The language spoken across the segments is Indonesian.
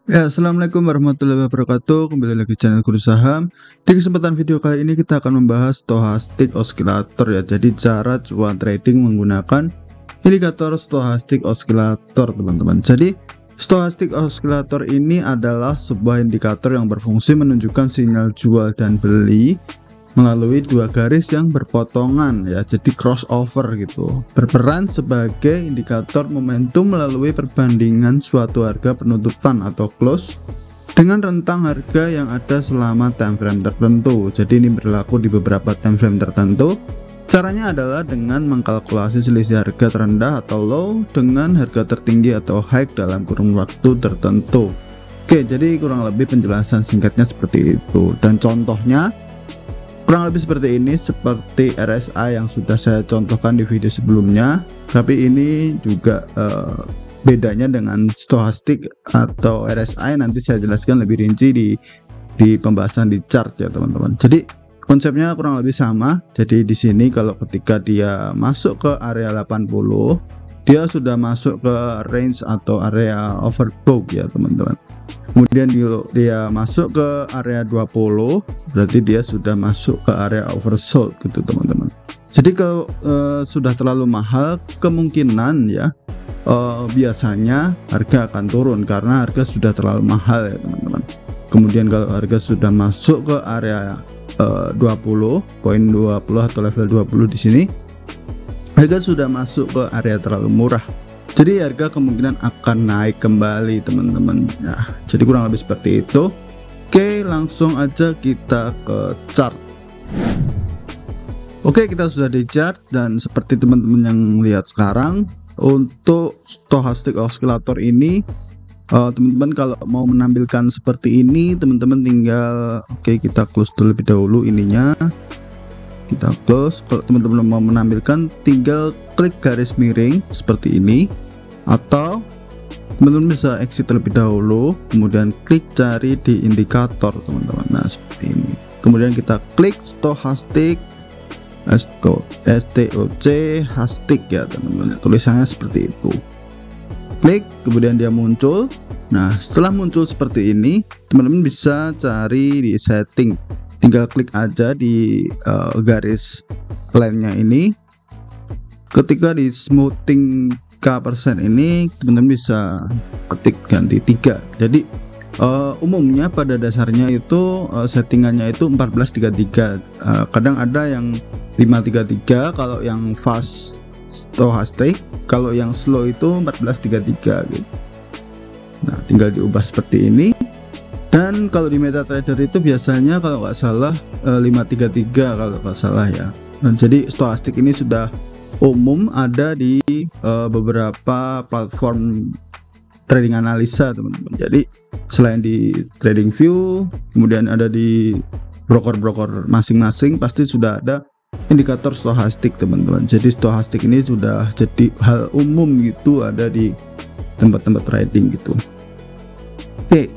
Ya, assalamualaikum warahmatullahi wabarakatuh. Kembali lagi di channel Guru Saham. Di kesempatan video kali ini kita akan membahas stochastic oscillator ya. Jadi cara cuan trading menggunakan indikator stochastic oscillator, teman-teman. Jadi stochastic oscillator ini adalah sebuah indikator yang berfungsi menunjukkan sinyal jual dan beli melalui dua garis yang berpotongan ya, jadi crossover gitu. Berperan sebagai indikator momentum melalui perbandingan suatu harga penutupan atau close dengan rentang harga yang ada selama time frame tertentu. Jadi ini berlaku di beberapa time frame tertentu. Caranya adalah dengan mengkalkulasi selisih harga terendah atau low dengan harga tertinggi atau high dalam kurun waktu tertentu. Oke, jadi kurang lebih penjelasan singkatnya seperti itu. Dan contohnya kurang lebih seperti ini, seperti RSI yang sudah saya contohkan di video sebelumnya. Tapi ini juga bedanya dengan stochastic atau RSI nanti saya jelaskan lebih rinci di pembahasan di chart ya teman-teman. Jadi konsepnya kurang lebih sama. Jadi di sini kalau ketika dia masuk ke area 80, dia sudah masuk ke range atau area overbought ya teman-teman. Kemudian dia masuk ke area 20, berarti dia sudah masuk ke area oversold gitu teman-teman. Jadi kalau sudah terlalu mahal, kemungkinan ya biasanya harga akan turun karena harga sudah terlalu mahal ya teman-teman. Kemudian kalau harga sudah masuk ke area 20, poin 20 atau level 20 di sini, harga sudah masuk ke area terlalu murah. Jadi harga kemungkinan akan naik kembali teman-teman. Nah, jadi kurang lebih seperti itu. Oke, langsung aja kita ke chart. Oke, kita sudah di chart dan seperti teman-teman yang lihat sekarang, untuk stochastic oscillator ini teman-teman kalau mau menampilkan seperti ini, teman-teman tinggal kita close terlebih dahulu ininya. Kita close. Kalau teman-teman mau menampilkan, tinggal klik garis miring seperti ini, atau teman-teman bisa exit terlebih dahulu, kemudian klik cari di indikator teman-teman. Nah seperti ini, kemudian kita klik stochastic hastic ya teman-teman, tulisannya seperti itu. Klik, kemudian dia muncul. Nah setelah muncul seperti ini, teman-teman bisa cari di setting, tinggal klik aja di garis line-nya ini. Ketika di smoothing K% ini, teman-teman bisa ketik ganti 3. Jadi umumnya pada dasarnya itu settingannya itu 1433. Kadang ada yang 533 kalau yang fast stochastic, kalau yang slow itu 1433 gitu. Nah tinggal diubah seperti ini. Dan kalau di MetaTrader itu biasanya kalau nggak salah 533 kalau nggak salah ya. Nah, jadi stochastic ini sudah umum ada di beberapa platform trading analisa teman-teman. Jadi selain di TradingView, kemudian ada di broker-broker masing-masing pasti sudah ada indikator stochastic teman-teman. Jadi stochastic ini sudah jadi hal umum gitu, ada di tempat-tempat trading gitu. Oke.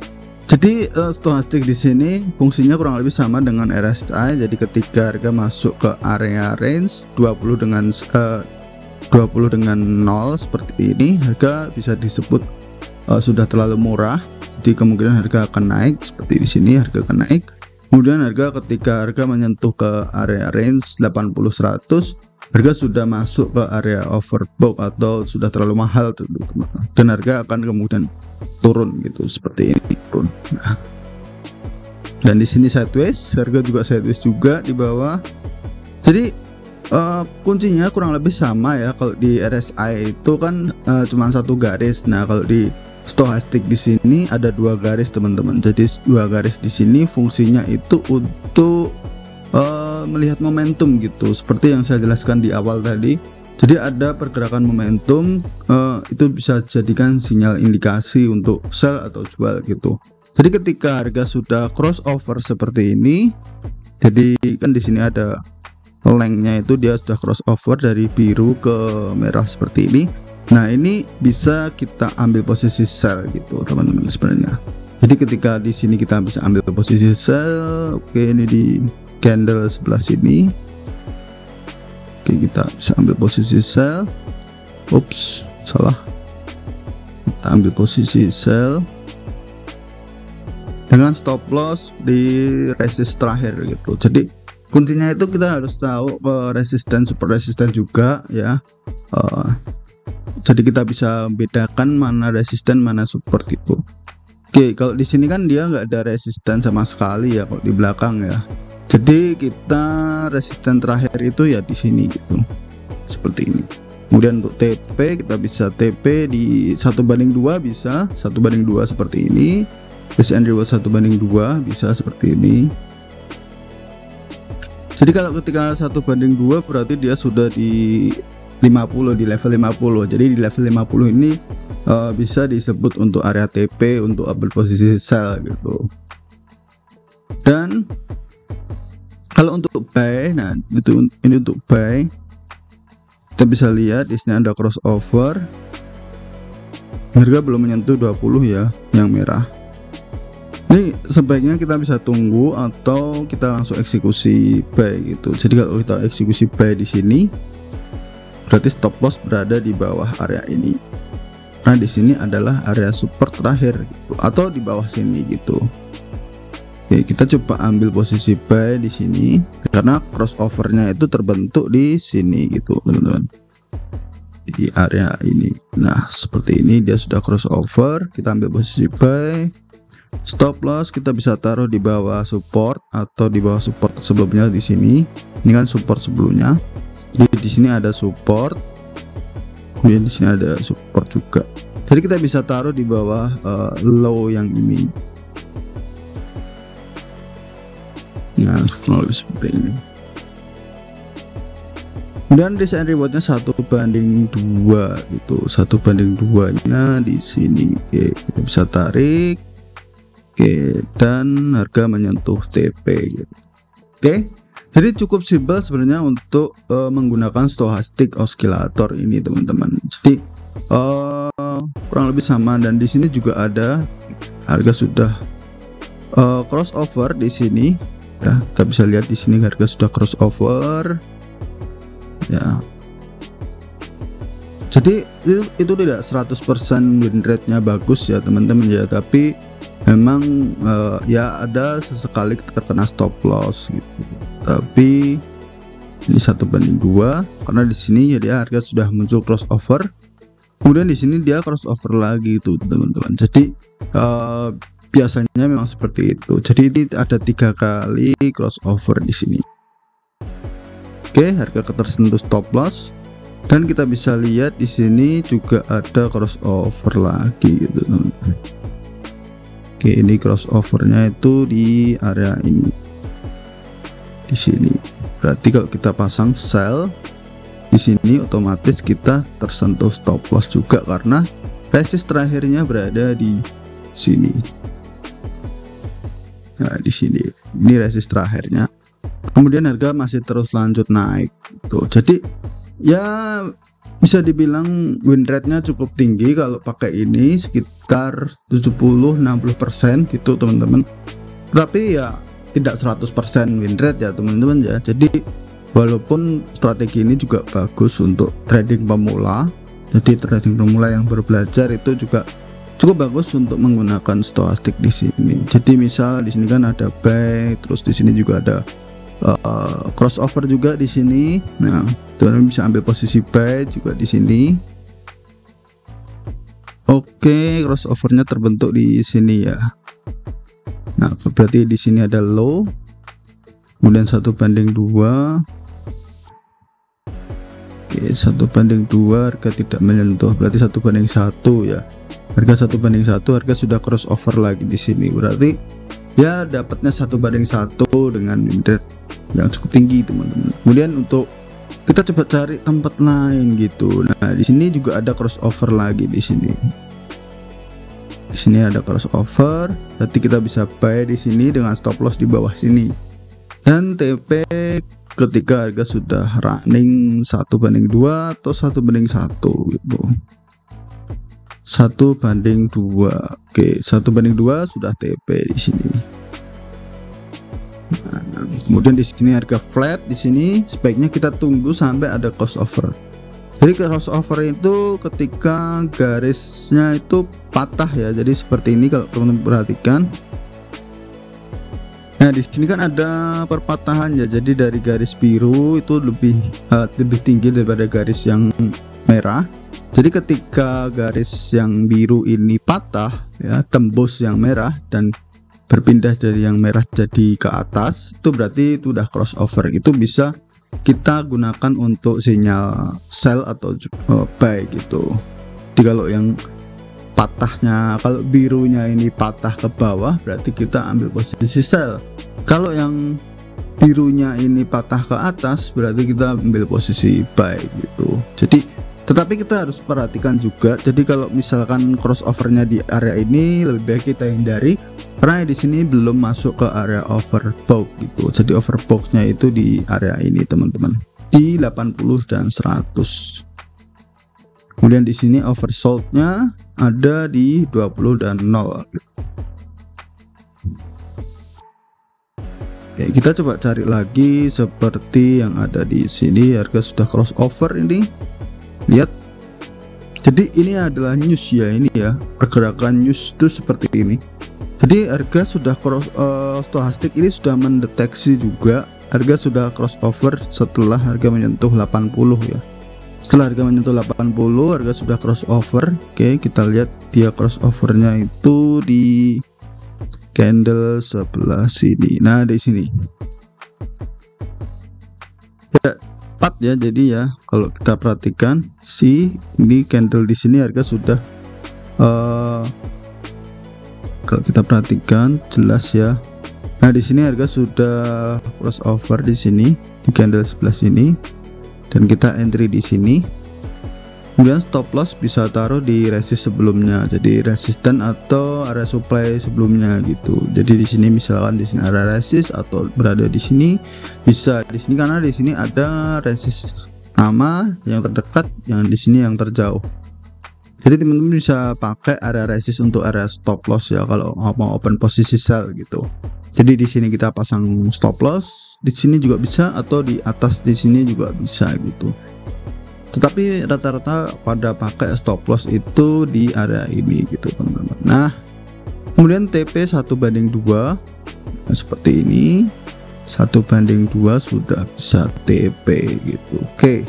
Jadi stochastic di sini fungsinya kurang lebih sama dengan RSI. Jadi ketika harga masuk ke area range 20 dengan 0 seperti ini, harga bisa disebut sudah terlalu murah. Jadi kemungkinan harga akan naik seperti di sini, harga akan naik. Kemudian harga ketika harga menyentuh ke area range 80-100, harga sudah masuk ke area overbought atau sudah terlalu mahal dan harga akan kemudian turun gitu seperti ini turun. Nah, dan di sini sideways, harga juga sideways juga di bawah. Jadi kuncinya kurang lebih sama ya. Kalau di RSI itu kan cuma satu garis. Nah kalau di stochastic di sini ada dua garis teman-teman. Jadi dua garis di sini fungsinya itu untuk melihat momentum gitu, seperti yang saya jelaskan di awal tadi. Jadi ada pergerakan momentum, itu bisa jadikan sinyal indikasi untuk sell atau jual gitu. Jadi ketika harga sudah crossover seperti ini, jadi kan di sini ada lengthnya itu dia sudah crossover dari biru ke merah seperti ini. Nah ini bisa kita ambil posisi sell gitu teman-teman sebenarnya. Jadi ketika di sini kita bisa ambil posisi sell. Oke, ini di candle sebelah sini. Oke, kita bisa ambil posisi sell. Ups, salah. Kita ambil posisi sell. dengan stop loss di resist terakhir gitu. Jadi kuncinya itu kita harus tahu resisten, super resisten juga ya. Jadi kita bisa bedakan mana resisten mana support gitu. Oke, kalau di sini kan dia nggak ada resisten sama sekali ya kalau di belakang ya. Jadi kita resisten terakhir itu ya di sini gitu, seperti ini. Kemudian untuk TP kita bisa TP di 1/2 bisa 1/2 seperti ini. Risk and reward 1/2 bisa seperti ini. Jadi kalau ketika 1/2 berarti dia sudah di 50, di level 50. Jadi di level 50 ini bisa disebut untuk area TP untuk ambil posisi sell gitu. Dan kalau untuk buy, nah ini untuk buy, kita bisa lihat di sini ada crossover. Harga belum menyentuh 20 ya, yang merah. Ini sebaiknya kita bisa tunggu atau kita langsung eksekusi buy gitu. Jadi kalau kita eksekusi buy di sini, berarti stop loss berada di bawah area ini. Nah di sini adalah area support terakhir gitu, atau di bawah sini gitu. Oke, kita coba ambil posisi buy di sini karena crossovernya itu terbentuk di sini gitu teman-teman. Di area ini. Nah seperti ini dia sudah crossover. Kita ambil posisi buy. Stop loss kita bisa taruh di bawah support atau di bawah support sebelumnya di sini. Ini kan support sebelumnya. Jadi di sini ada support. Kemudian di sini ada support juga. Jadi kita bisa taruh di bawah low yang ini. Nah, seperti ini. Dan risk and rewardnya 1/2 gitu. 1/2 nya di sini. Oke, kita bisa tarik. Oke, dan harga menyentuh TP gitu. Oke, jadi cukup simpel sebenarnya untuk menggunakan stochastic oscillator ini teman-teman. Jadi kurang lebih sama, dan di sini juga ada harga sudah crossover di sini. Ya, kita bisa lihat di sini harga sudah crossover. Ya. Jadi itu tidak 100% win rate-nya bagus ya teman-teman ya, tapi memang ya ada sesekali terkena stop loss gitu. Tapi ini 1/2 karena di sini ya dia harga sudah muncul crossover. Kemudian di sini dia crossover lagi itu teman-teman. Jadi biasanya memang seperti itu. Jadi ini ada 3 kali crossover di sini. Oke, harga tersentuh stop loss. Dan kita bisa lihat di sini juga ada crossover lagi gitu teman-teman. Oke, ini crossovernya itu di area ini, di sini. Berarti kalau kita pasang sell di sini, otomatis kita tersentuh stop loss juga karena resist terakhirnya berada di sini. Nah, di sini, ini resist terakhirnya. Kemudian harga masih terus lanjut naik. Tuh, jadi ya bisa dibilang win rate-nya cukup tinggi kalau pakai ini, sekitar 70-60% gitu teman-teman. Tapi ya tidak 100% win rate ya teman-teman ya. Jadi walaupun strategi ini juga bagus untuk trading pemula. Jadi trading pemula yang baru belajar itu juga cukup bagus untuk menggunakan stochastic di sini. Jadi misal di sini kan ada buy, terus di sini juga ada crossover juga di sini. Nah, teman-teman bisa ambil posisi buy juga di sini. Oke, crossovernya terbentuk di sini ya. Nah, berarti di sini ada low, kemudian 1/2. Oke, 1/2 harga tidak menyentuh, berarti 1/1 ya. Harga 1/1, harga sudah crossover lagi di sini. Berarti ya dapatnya 1/1 dengan win rate yang cukup tinggi teman-teman. Kemudian untuk kita coba cari tempat lain gitu. Nah, di sini juga ada crossover lagi di sini. Di sini ada crossover, berarti kita bisa buy di sini dengan stop loss di bawah sini. Dan TP ketika harga sudah running 1/2 atau 1/1 gitu. 1/2. Oke, 1/2 sudah TP di sini. Nah, kemudian di sini harga flat di sini, sebaiknya kita tunggu sampai ada crossover. Jadi crossover itu ketika garisnya itu patah ya. Jadi seperti ini kalau teman-teman perhatikan. Nah, di sini kan ada perpatahan ya. Jadi dari garis biru itu lebih tinggi daripada garis yang merah. Jadi ketika garis yang biru ini patah ya, tembus yang merah dan berpindah dari yang merah jadi ke atas, itu berarti itu udah crossover. Itu bisa kita gunakan untuk sinyal sell atau buy gitu. Jadi kalau yang patahnya, kalau birunya ini patah ke bawah, berarti kita ambil posisi sell. Kalau yang birunya ini patah ke atas, berarti kita ambil posisi buy gitu. Jadi tetapi kita harus perhatikan juga. Jadi kalau misalkan crossovernya di area ini, lebih baik kita hindari karena di sini belum masuk ke area overbought gitu. Jadi overbought-nya itu di area ini teman-teman, di 80 dan 100. Kemudian di sini oversold-nya ada di 20 dan 0 gitu. Oke, kita coba cari lagi seperti yang ada di sini. Harga sudah crossover ini. Lihat, jadi ini adalah news ya, ini ya pergerakan news itu seperti ini. Jadi harga sudah stochastic ini sudah mendeteksi juga harga sudah crossover setelah harga menyentuh 80 ya. Setelah harga menyentuh 80, harga sudah crossover. Oke, kita lihat dia crossovernya itu di candle sebelah sini. Nah, di sini ya, tepat ya. Jadi ya kalau kita perhatikan ini candle di sini harga sudah kalau kita perhatikan jelas ya. Nah, di sini harga sudah crossover di sini di candle sebelah sini dan kita entry di sini. Kemudian stop loss bisa taruh di resist sebelumnya, jadi resisten atau area supply sebelumnya gitu. Jadi di sini misalkan di sini ada resist atau berada di sini, bisa di sini karena di sini ada resist nama yang terdekat, yang di sini yang terjauh. Jadi teman-teman bisa pakai area resist untuk area stop loss ya kalau mau open posisi sell gitu. Jadi di sini kita pasang stop loss, di sini juga bisa atau di atas di sini juga bisa gitu. Tetapi rata-rata pada pakai stop loss itu di area ini gitu teman-teman. Nah, kemudian TP 1:2 seperti ini, 1:2 sudah bisa TP gitu. Oke.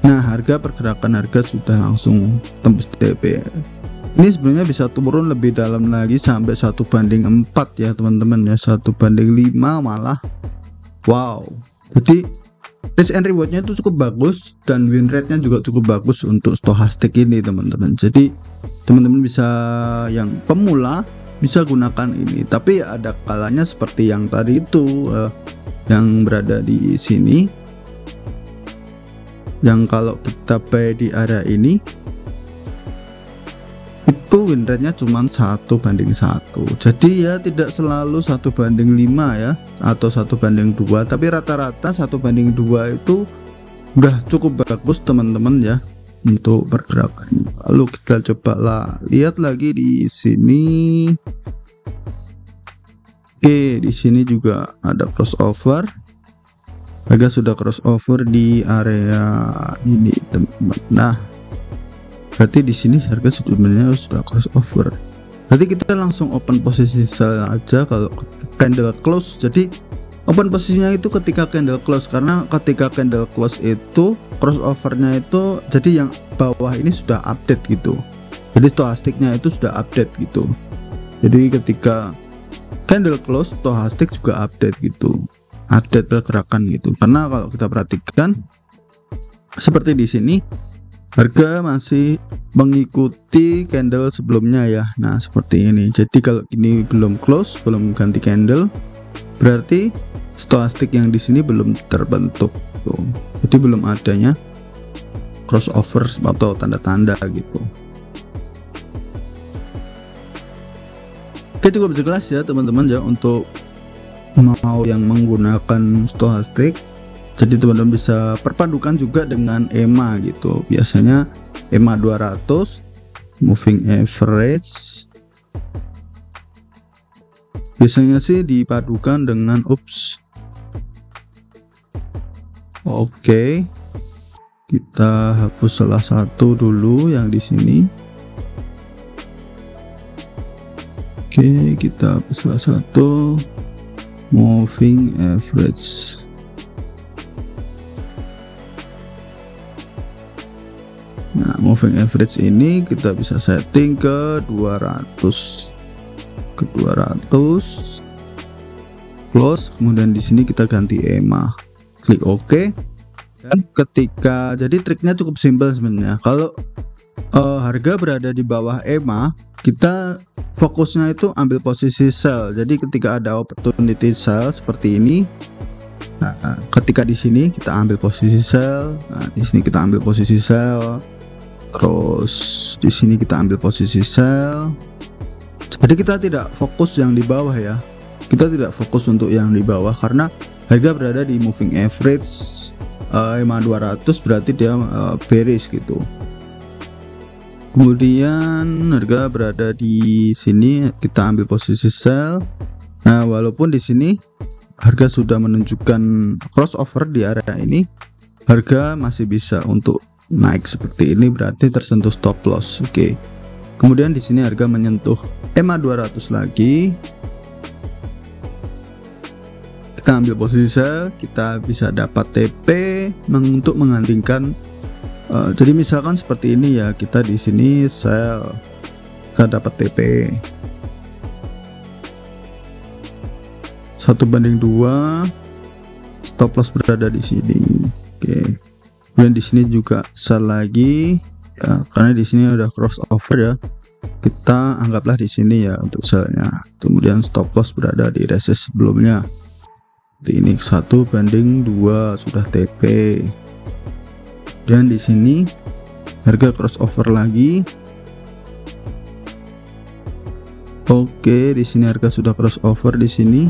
Nah, pergerakan harga sudah langsung tembus TP. Ini sebenarnya bisa turun lebih dalam lagi sampai 1:4 ya teman-teman ya, 1:5 malah. Wow. Jadi risk and rewardnya itu cukup bagus dan win rate-nya juga cukup bagus untuk stochastic ini teman-teman. Jadi teman-teman bisa yang pemula bisa gunakan ini, tapi ada kalanya seperti yang tadi itu yang berada di sini, yang kalau kita buy di area ini itu win rate-nya cuma 1:1. Jadi ya tidak selalu 1:5 ya atau 1:2, tapi rata-rata 1:2 itu udah cukup bagus teman-teman ya untuk pergerakannya. Lalu kita coba lihat lagi di sini. Oke, di sini juga ada crossover. Harga sudah crossover di area ini teman-teman. Nah, berarti di sini harga sebenarnya sudah crossover. Berarti kita langsung open posisi sell aja kalau candle close. Jadi open posisinya itu ketika candle close, karena ketika candle close itu crossovernya itu jadi yang bawah ini sudah update gitu. Jadi stochasticnya itu sudah update gitu. Jadi ketika candle close, stochastic juga update gitu, update pergerakan gitu. Karena kalau kita perhatikan seperti di sini, harga masih mengikuti candle sebelumnya ya. Nah, seperti ini. Jadi kalau ini belum close, belum ganti candle, berarti stochastic yang di sini belum terbentuk. Tuh. Jadi belum adanya crossover atau tanda-tanda gitu. Oke, cukup jelas ya teman-teman ya untuk mau yang menggunakan stochastic. Jadi teman-teman bisa perpadukan juga dengan EMA gitu. Biasanya EMA 200, moving average. Biasanya sih dipadukan dengan Oke. Kita hapus salah satu dulu yang di sini. Oke, kita hapus salah satu. moving average. Nah, moving average ini kita bisa setting ke 200, close, kemudian di sini kita ganti EMA, klik OK. Dan ketika, jadi triknya cukup simpel sebenarnya. Kalau harga berada di bawah EMA, kita fokusnya itu ambil posisi sell. Jadi ketika ada opportunity sell seperti ini, nah, ketika di sini kita ambil posisi sell, nah, di sini kita ambil posisi sell, terus di sini kita ambil posisi sell. Jadi kita tidak fokus yang di bawah ya. Kita tidak fokus untuk yang di bawah karena harga berada di moving average EMA 200, berarti dia bearish gitu. Kemudian harga berada di sini, kita ambil posisi sell. Nah, walaupun di sini harga sudah menunjukkan crossover di area ini, harga masih bisa untuk naik seperti ini, berarti tersentuh stop loss. Oke. Kemudian di sini harga menyentuh EMA 200 lagi. Kita ambil posisi sell, kita bisa dapat TP untuk menggantikan. Jadi misalkan seperti ini ya, kita di sini sell, kita dapat TP 1/2, stop loss berada di sini. Oke. Kemudian di sini juga sell lagi ya, karena di sini udah crossover ya. Kita anggaplah di sini ya untuk sellnya. Kemudian stop loss berada di resist sebelumnya. Ini 1/2 sudah TP. Dan di sini harga crossover lagi. Oke, di sini harga sudah crossover di sini.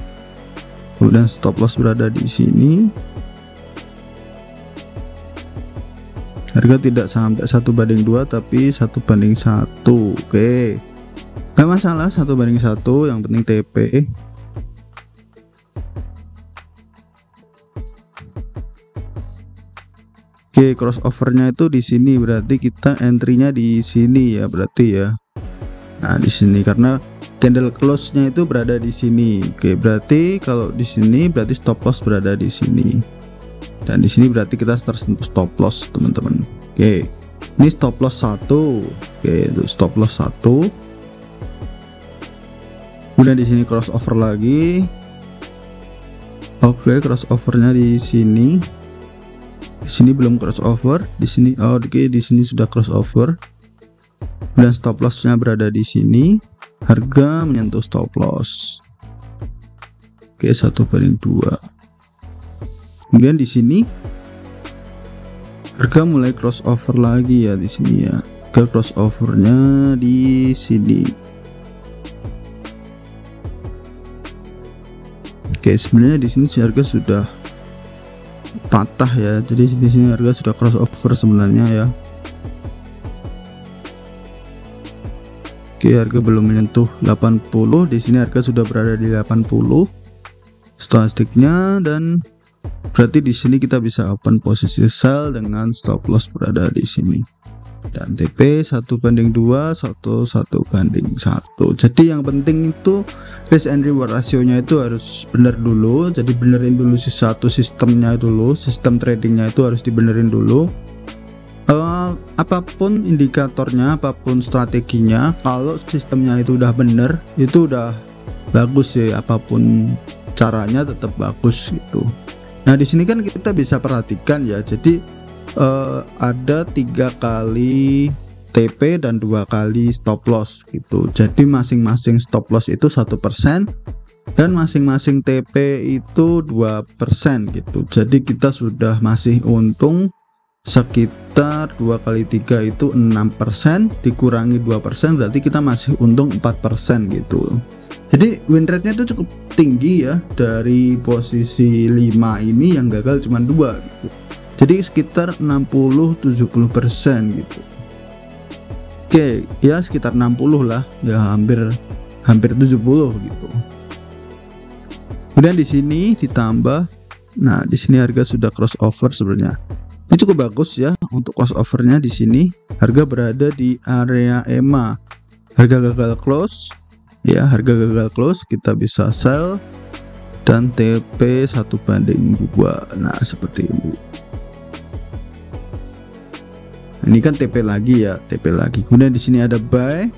Kemudian stop loss berada di sini. Harga tidak sampai 1/2 tapi 1/1. Oke. Gak masalah 1/1, yang penting TP. Oke, crossovernya itu di sini, berarti kita entry-nya di sini ya, berarti ya. Nah, di sini karena candle close-nya itu berada di sini. Oke, berarti kalau di sini berarti stop loss berada di sini. Dan di sini berarti kita tersentuh stop loss, teman-teman. Oke. Ini stop loss 1. Oke, itu stop loss 1. Kemudian di sini crossover lagi. Oke, crossovernya di sini. Di sini belum crossover, di sini oke, di sini sudah crossover. Dan stop loss-nya berada di sini. Harga menyentuh stop loss. Oke, 1/2. Kemudian di sini harga mulai crossover lagi ya di sini ya. Ke crossovernya di sini. Oke, sebenarnya di sini harga sudah patah ya, jadi di sini harga sudah crossover sebenarnya ya. Oke, harga belum menyentuh 80, di sini harga sudah berada di 80 stokastiknya, dan berarti di sini kita bisa open posisi sell dengan stop loss berada di sini. Dan TP 1/2, 1/1. Jadi yang penting itu risk and reward rasionya itu harus benar dulu. Jadi benerin dulu sistemnya dulu, sistem tradingnya itu harus dibenerin dulu. Apapun indikatornya, apapun strateginya, kalau sistemnya itu udah bener, itu udah bagus ya. Apapun caranya tetap bagus gitu. Nah, di sini kan kita bisa perhatikan ya. Jadi ada 3 kali TP dan 2 kali stop loss gitu. Jadi masing-masing stop loss itu 1% dan masing-masing TP itu 2% gitu. Jadi kita sudah masih untung sekitar 2 kali 3 itu 6%, dikurangi 2% berarti kita masih untung 4% gitu. Jadi win rate nya itu cukup tinggi ya, dari posisi 5 ini yang gagal cuma 2 gitu. Jadi sekitar 60-70% gitu. Oke, ya sekitar 60 lah, ya hampir 70 gitu. Kemudian di sini ditambah, nah di sini harga sudah crossover sebenarnya. Ini cukup bagus ya untuk crossovernya. Di sini harga berada di area EMA. Harga gagal close, ya harga gagal close, kita bisa sell. dan TP 1/2. Nah seperti ini. Ini kan TP lagi ya, TP lagi. Kemudian di sini ada buy,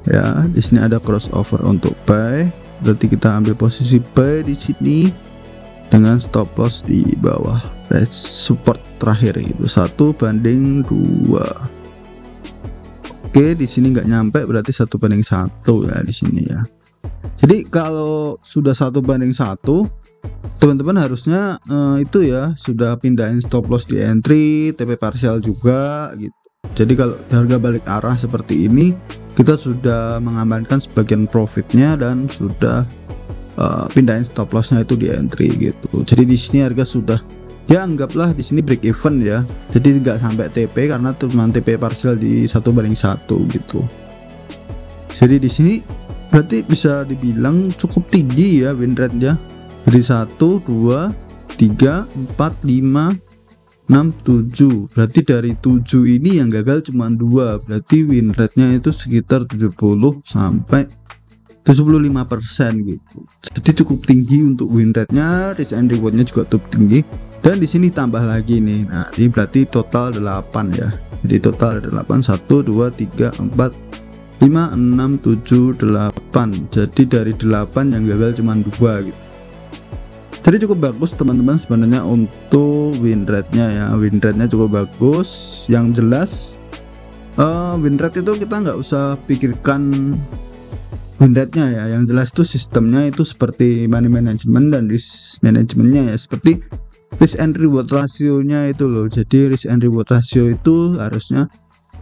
ya. Di sini ada crossover untuk buy. Berarti kita ambil posisi buy di sini dengan stop loss di bawah support terakhir itu 1/2. Oke, di sini nggak nyampe, berarti 1/1 ya di sini ya. Jadi kalau sudah 1/1, teman-teman harusnya itu ya sudah pindahin stop loss di entry, TP parsial juga gitu. Jadi kalau harga balik arah seperti ini, kita sudah mengamankan sebagian profitnya dan sudah pindahin stop lossnya itu di entry gitu. Jadi di sini harga sudah, ya anggaplah di sini break even ya. Jadi nggak sampai TP karena cuma TP parsial di 1/1 gitu. Jadi di sini berarti bisa dibilang cukup tinggi ya win rate-nya. Jadi 1, 2, 3, 4, 5, 6, 7. Berarti dari 7 ini yang gagal cuma 2. Berarti win rate-nya itu sekitar 70 sampai 75% gitu. Jadi cukup tinggi untuk win rate-nya, risk and reward-nya juga cukup tinggi. Dan di sini tambah lagi nih. Nah, ini berarti total 8 ya. Jadi total ada 8, 1, 2, 3, 4, 5, 6, 7, 8. Jadi dari 8 yang gagal cuma 2 gitu. Jadi cukup bagus teman-teman sebenarnya untuk win rate-nya ya. Win rate-nya cukup bagus. Yang jelas win rate itu kita nggak usah pikirkan win rate-nya ya. Yang jelas itu sistemnya itu seperti money management dan risk managementnya ya, seperti risk and reward ratio-nya itu loh. Jadi risk and reward ratio itu harusnya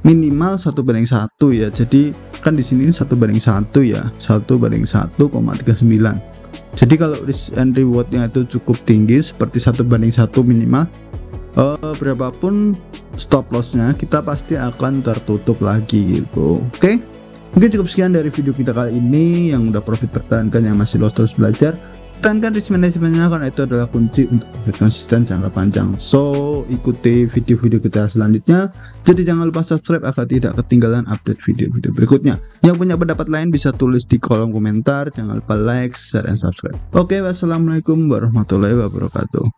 minimal 1/1 ya. Jadi kan di sini 1/1 ya, 1/1,39. Jadi kalau risk and reward-nya itu cukup tinggi seperti 1/1 minimal, berapapun stop loss-nya kita pasti akan tertutup lagi gitu. Oke, mungkin cukup sekian dari video kita kali ini. Yang udah profit pertahankan, yang masih loss terus belajar, pertahankan risk manajemennya karena itu adalah kunci untuk profit konsisten jangka panjang. So ikuti video-video kita selanjutnya. Jadi jangan lupa subscribe agar tidak ketinggalan update video-video berikutnya. Yang punya pendapat lain bisa tulis di kolom komentar. Jangan lupa like, share, dan subscribe. Oke, wassalamualaikum warahmatullahi wabarakatuh.